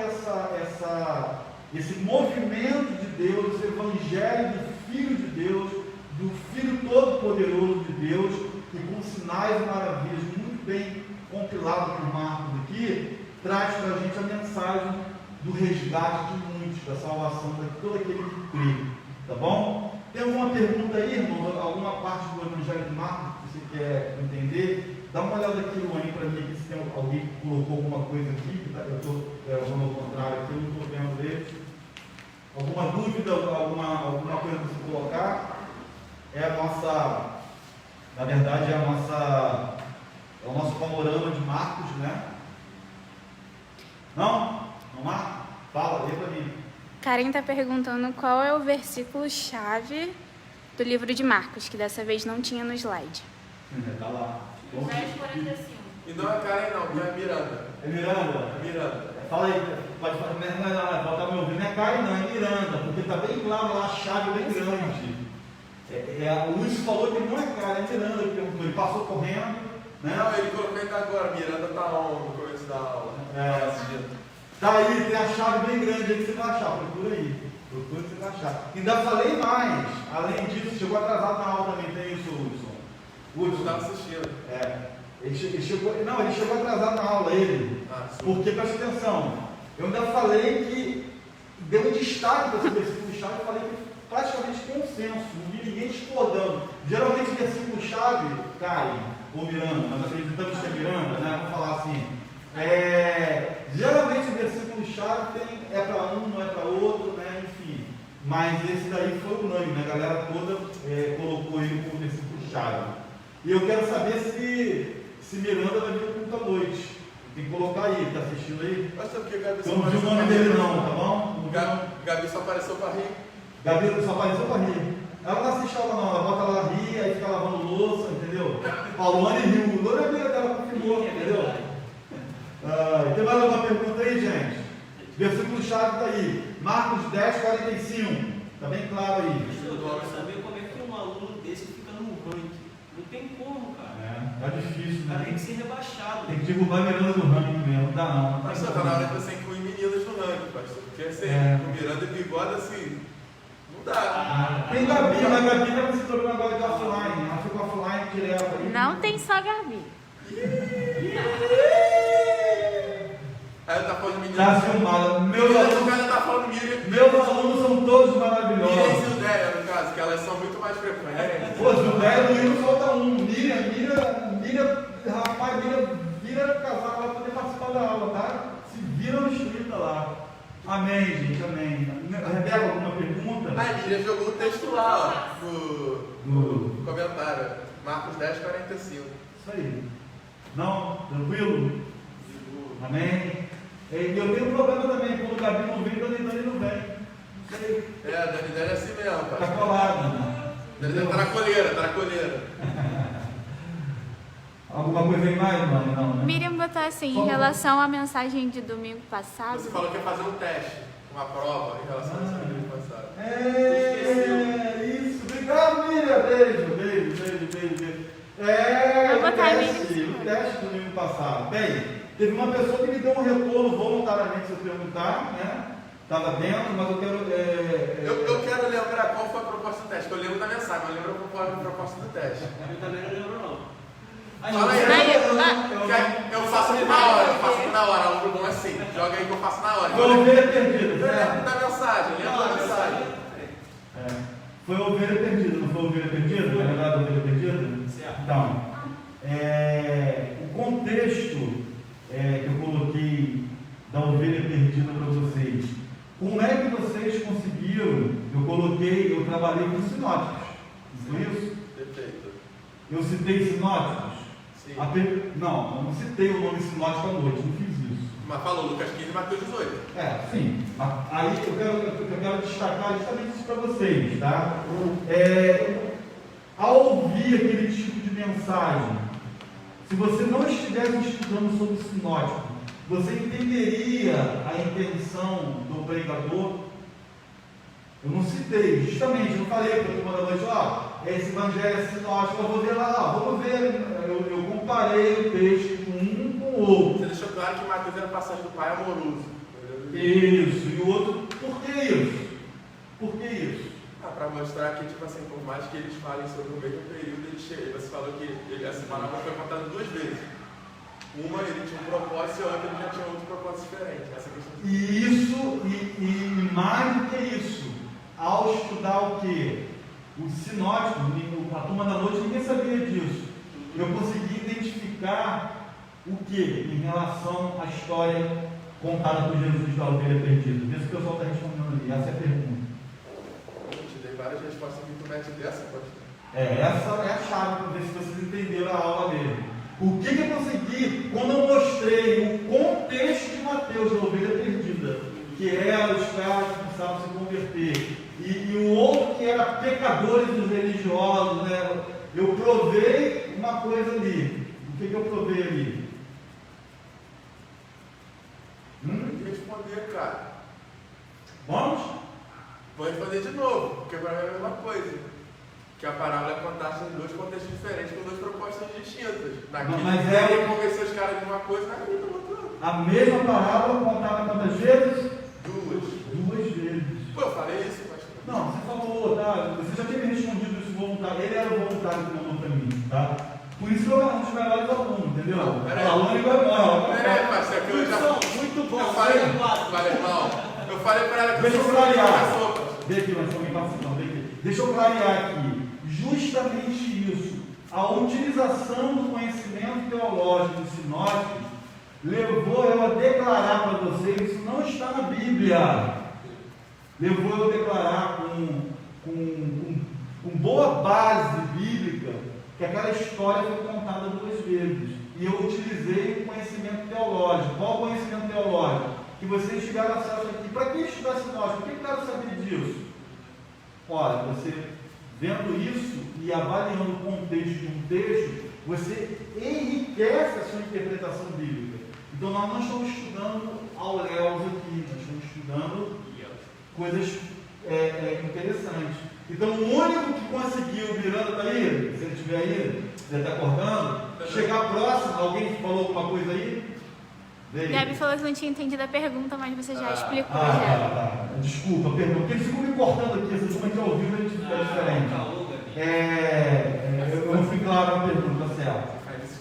A: esse movimento de Deus, esse evangelho do Filho de Deus, do Filho Todo-Poderoso de Deus, que com sinais e maravilhas muito bem compilado por Marcos aqui, traz para a gente a mensagem do resgate de muitos, da salvação de todo aquele que crê. Tá bom? Tem alguma pergunta aí, irmão? Alguma parte do Evangelho de Marcos que você quer entender? Dá uma olhada aqui, Luane, para mim, aqui, se tem alguém que colocou alguma coisa aqui, que eu estou vendo ao contrário aqui, eu não estou vendo ele. Alguma dúvida, alguma coisa para você colocar? É a nossa, na verdade, é o nosso panorama de Marcos, né? Não? Não, Marcos? Fala, lê para mim.
D: Karen está perguntando qual é o versículo-chave do livro de Marcos, que dessa vez não tinha no slide.
A: Está lá.
B: Verso 45.
C: E não é Karen não, que é Miranda.
A: É Miranda?
C: É Miranda.
A: Fala aí, pode falar, não, está me ouvindo, não é Karen não, é Miranda, porque está bem claro lá, a chave bem grande. O Luiz falou que não é Karen, é Miranda, que ele passou correndo, né?
C: Não, ele colocou ainda agora, Miranda está no começo da aula.
A: Tá aí, tem a chave bem grande aí que você vai achar, procura aí. Procura que você vai achar. Ainda falei mais, além disso, chegou atrasado na aula também, tem isso, Hudson.
C: Hudson estava assistindo.
A: Ele chegou atrasado na aula, ele. Porque, presta atenção, eu ainda falei que deu um destaque para esse versículo-chave, eu falei que praticamente consenso, não vi ninguém discordando. Geralmente versículo-chave, Karen ou Miranda, nós acreditamos que é Miranda, né? Vamos falar assim. Geralmente o versículo-chave é para um, não é para outro, né? Enfim. Mas esse daí foi unânime, né? A galera toda colocou ele como versículo-chave. E eu quero saber se Miranda vai vir culto à noite. Tem que colocar aí, tá assistindo aí?
C: Mas sabe que Gabi só
A: eu não vi o nome dele não, tá bom?
C: Gabi só apareceu para rir.
A: Gabi só apareceu para rir. Ela não assiste aula não, ela bota lá rir, aí fica lavando louça, entendeu? A Luane riu, o Luane é amiga dela, confirmou, entendeu? Tem mais alguma pergunta aí, gente? Versículo-chave está aí. Marcos 10, 45. Está bem claro aí.
E: Eu quero saber como é que um aluno desse fica no ranking. Não tem como, cara.
A: Tá difícil, né?
E: Tem que ser rebaixado.
A: Tem que derrubar Miranda do ranking mesmo. Não dá não.
C: Mas só tá na hora de você incluir meninas no ranking, pastor. Porque assim, com Miranda e bigode assim, não dá.
A: Tem Gabi, mas a Gabi está se tornando agora de offline. Ela ficou offline direto aí.
D: Não tem só Gabi.
C: Aí ela tá falando menino.
A: Tá filmada.
C: Ela tá falando Miriam.
A: Meus alunos são todos
C: Miriam e
A: maravilhosos.
C: Zildéia, no caso, que elas são muito mais frequentes.
A: Pô, Zildéia no livro falta um. Miriam, rapaz, vira casal para poder participar da aula, tá? Se vira no escrita lá. Amém, gente, amém. Rebeca, alguma pergunta?
C: A Miriam jogou o texto lá, ó, no comentário. Marcos 10, 45.
A: Isso aí. Não? Tranquilo? Amém? E eu tenho um problema também, quando o Gabi não vem, o Dani não vem. Isso aí.
C: A Dani é assim mesmo,
A: Tá
C: pastor.
A: colado. Entendeu?
C: Tá na colheira.
A: Alguma coisa aí mais, mano? Não, né?
D: Miriam botou assim, em relação à mensagem de domingo passado.
C: Você falou que ia fazer um teste, uma prova em relação a esse vídeo passado.
A: Isso. Obrigado, Miriam. Beijo.
D: Vou botar
A: O teste do domingo passado. Bem, teve uma pessoa que me deu um retorno voluntariamente, se eu perguntar, né? Estava dentro, mas eu quero...
C: Eu quero lembrar qual foi a proposta do teste, que eu lembro da mensagem, mas eu lembro qual foi a proposta do teste.
E: Eu também não lembro, não.
C: Fala aí, eu faço aqui na hora, algo bom assim. Joga aí que eu faço na hora.
A: Foi ovelha perdida,
C: Eu lembro da mensagem,
A: Foi ovelha perdida, não foi ovelha perdida? Na verdade, ovelha perdida? Então, o contexto que eu coloquei da ovelha perdida para vocês. Como é que vocês conseguiram? Eu trabalhei com sinóticos. Não é isso?
C: Perfeito.
A: Eu citei sinóticos?
C: Sim.
A: Não, eu não citei o nome sinótico à noite, não fiz isso.
C: Mas falou Lucas 15 e Mateus 18.
A: Sim. Aí eu quero destacar justamente isso para vocês, tá? Ao ouvir aquele tipo de mensagem, se você não estivesse estudando sobre o sinótico, você entenderia a intenção do pregador? Eu não citei, justamente, eu não falei para a turma da noite, esse evangelho é sinótico, eu vou ver lá, vamos ver. Eu comparei o texto um com o outro.
C: Você deixou claro que Mateus era a passagem do pai amoroso.
A: Isso, e o outro, por que isso?
C: Para mostrar que, tipo assim, por mais que eles falem sobre o mesmo período, você falou que essa palavra foi contada duas vezes. Uma ele tinha um propósito e a outra ele já tinha outro propósito diferente. Essa questão de...
A: E mais do que isso, ao estudar o quê? O sinótico, a turma da noite, ninguém sabia disso. Eu consegui identificar o que em relação à história contada por Jesus da ovelha perdida. Vê se o pessoal está respondendo ali. Essa é a pergunta.
C: Eu te dei várias respostas que tu mete dessa, pode ter.
A: Essa é a chave para ver se vocês entenderam a aula mesmo. O que eu consegui quando eu mostrei o contexto de Mateus, da ovelha perdida, que era os caras que precisavam se converter, e o outro que era pecadores dos religiosos, né? Eu provei uma coisa ali. O que eu provei ali?
C: Tem que responder, cara.
A: Vamos?
C: Vou responder de novo, porque para mim é a mesma coisa. Que a parábola é contada em dois contextos diferentes, com duas propostas distintas. Naquele ele convenceu os caras de uma coisa, naquele do outro.
A: A mesma parábola contada quantas vezes?
C: Duas
A: vezes.
C: Pô, eu falei isso, mas...
A: Não, você falou, tá? Você já tinha me respondido isso voluntário. Ele era o voluntário que mandou para mim, tá? Por isso que eu era um dos melhores alunos, entendeu?
C: Não, peraí.
A: Peraí,
C: parceiro, que eu já...
E: Muito bom.
C: Eu falei, irmão. Eu falei para ela que
A: deixa eu
C: sou
A: clarear.
C: professor.
A: Vem aqui, mas só me participação, vem aqui. Deixa eu clarear aqui. Justamente isso. A utilização do conhecimento teológico dos sinóticos levou eu a declarar para vocês, isso não está na Bíblia. Levou eu a declarar com boa base bíblica que aquela história foi contada duas vezes. E eu utilizei o conhecimento teológico. Qual o conhecimento teológico? Que vocês tiveram acesso aqui. Para que estudar sinótico? Por que eu quero saber disso? Olha, você vendo isso e avaliando o contexto de um texto, você enriquece a sua interpretação bíblica. Então nós não estamos estudando auréus aqui, nós estamos estudando coisas interessantes. Então o único que conseguiu, Miranda está aí, se ele estiver aí, você está acordando, chegar próximo, alguém falou alguma coisa aí?
D: Gabi falou que não tinha entendido a pergunta, mas você já explicou.
A: Tá. Desculpa, perdão, porque eles ficam me cortando aqui, essa turma aqui ao vivo a gente fica diferente. Eu não fui claro na pergunta, tá certo?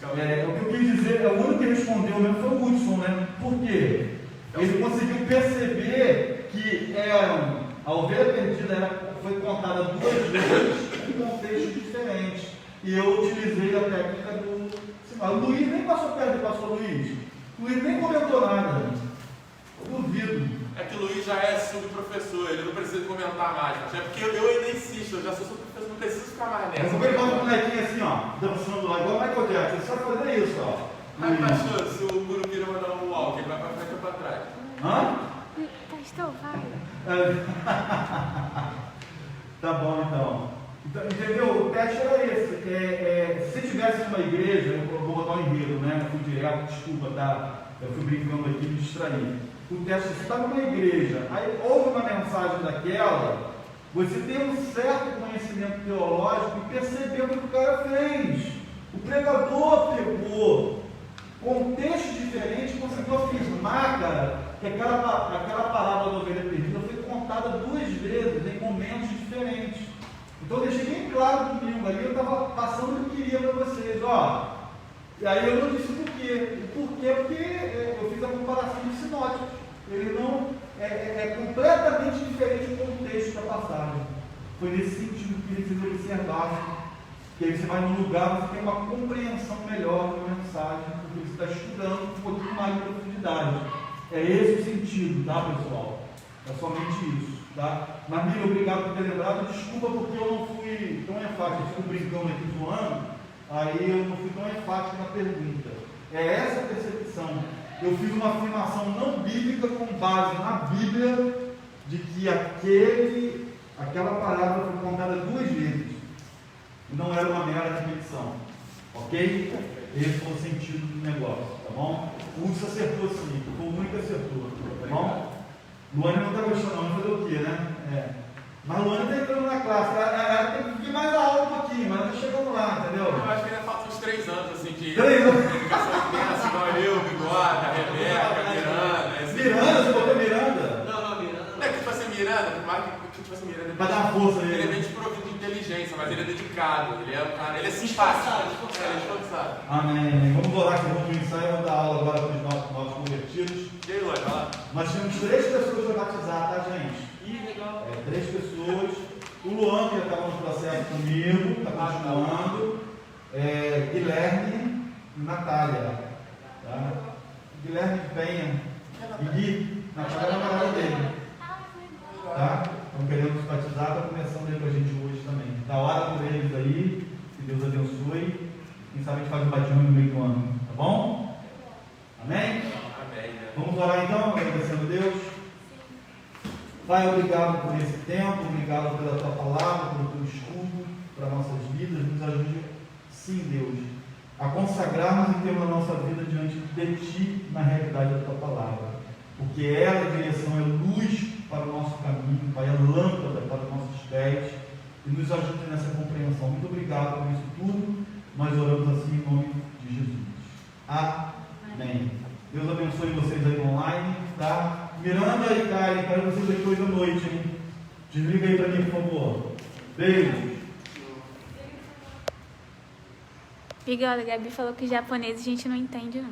A: O que eu quis dizer, o único que respondeu mesmo foi o Hudson, né? Por quê? Ele conseguiu perceber que a ovelha perdida foi contada duas vezes em contextos diferentes. E eu utilizei a técnica do sinal. O Luiz nem passou perto do pastor Luiz. O Luiz nem comentou nada. Duvido.
C: É que o Luiz já é subprofessor, ele não precisa comentar mais. É porque eu ainda insisto, eu já sou subprofessor, não preciso ficar mais nessa.
A: Eu vou ver o molequinho assim, ó, dançando lá, igual o Michael Jackson. Você vai fazer isso, ó.
C: Mas, pastor, se o Curupira mandar um walk, ele vai pra frente ou pra trás?
D: Pastor, vai.
A: Tá bom, então. Entendeu? O teste era esse. Se tivesse uma igreja, eu vou botar um enredo, né? Eu fui direto, desculpa, tá? Eu fui brincando aqui, me distraí. O teste, você está numa igreja, aí houve uma mensagem daquela, você tem um certo conhecimento teológico e percebeu o que o cara fez. O pregador pegou contexto diferente, conseguiu afirmar, cara, que aquela parábola da ovelha perdida foi contada 2 vezes em momentos diferentes. Então eu deixei bem claro domingo ali, eu estava passando o que eu queria para vocês, ó. E aí eu não disse o porquê. O porquê porque eu fiz a comparação de sinóticos. Ele não é completamente diferente o contexto da passagem. Foi nesse sentido que eles observaram. Que aí você vai num lugar, você tem uma compreensão melhor da mensagem, porque você está estudando um pouquinho mais de profundidade. É esse o sentido, tá, pessoal? É somente isso, tá? Mas, Miriam, obrigado por ter lembrado. Desculpa porque eu não fui tão enfático. Eu fico brincando aqui, zoando, aí eu não fui tão enfático na pergunta. É essa a percepção. Eu fiz uma afirmação não bíblica com base na Bíblia de que aquela palavra foi contada 2 vezes. Não era uma mera repetição, ok? Esse foi o sentido do negócio, tá bom? O Hudson acertou sim, foi o único que acertou, tá bom? Luane não está gostando, não, fazer o quê, né? Mas Luane está entrando na classe, ela tem que vir mais a aula um pouquinho, mas ela está chegando lá, entendeu?
C: Eu acho que ainda falta uns 3 anos assim de
A: 3 anos.
C: educação intensa, igual eu, Bigode, a Rebeca, Miranda.
A: Miranda, você botou Miranda?
E: Não, Miranda não.
C: É que tipo assim, Miranda, Miranda
A: Pra dar força
C: ele é
A: nele.
C: bem desprovido de inteligência, mas ele é dedicado, ele é um cara, ele é simpático. Ele é esforçado.
A: Amém. Vamos orar que vamos ensaio, vamos dar aula agora para os nossos convertidos.
C: E aí, Luane, vai lá.
A: Nós temos 3 pessoas para batizar, tá, gente?
E: Ih, legal.
A: 3 pessoas. O Luan, que já estava no processo comigo, está continuando. Guilherme e Natália. Tá? Guilherme Penha e Gui, Natália é a namorada dele. Tá? Estão querendo se batizar, está começando aí com a gente hoje também. Dá hora por eles aí, que Deus abençoe. Quem sabe a gente faz um batismo no meio do ano, tá bom? Amém?
C: Amém.
A: Vamos orar então, agradecendo a Deus. Pai, obrigado por esse tempo, obrigado pela tua palavra, pelo teu estudo para nossas vidas. Nos ajude, sim, Deus, a consagrarmos e termos a nossa vida diante de ti na realidade da tua palavra. Porque ela é direção, é luz para o nosso caminho, Pai, é lâmpada para os nossos pés. E nos ajude nessa compreensão. Muito obrigado por isso tudo. Nós oramos assim em nome de Jesus. Amém. Deus abençoe vocês aí online, tá? Miranda e Karen, quero vocês aqui hoje à noite, hein? Desliga aí para mim, por favor. Beijo.
D: Obrigada, a Gabi falou que japonês a gente não entende, não.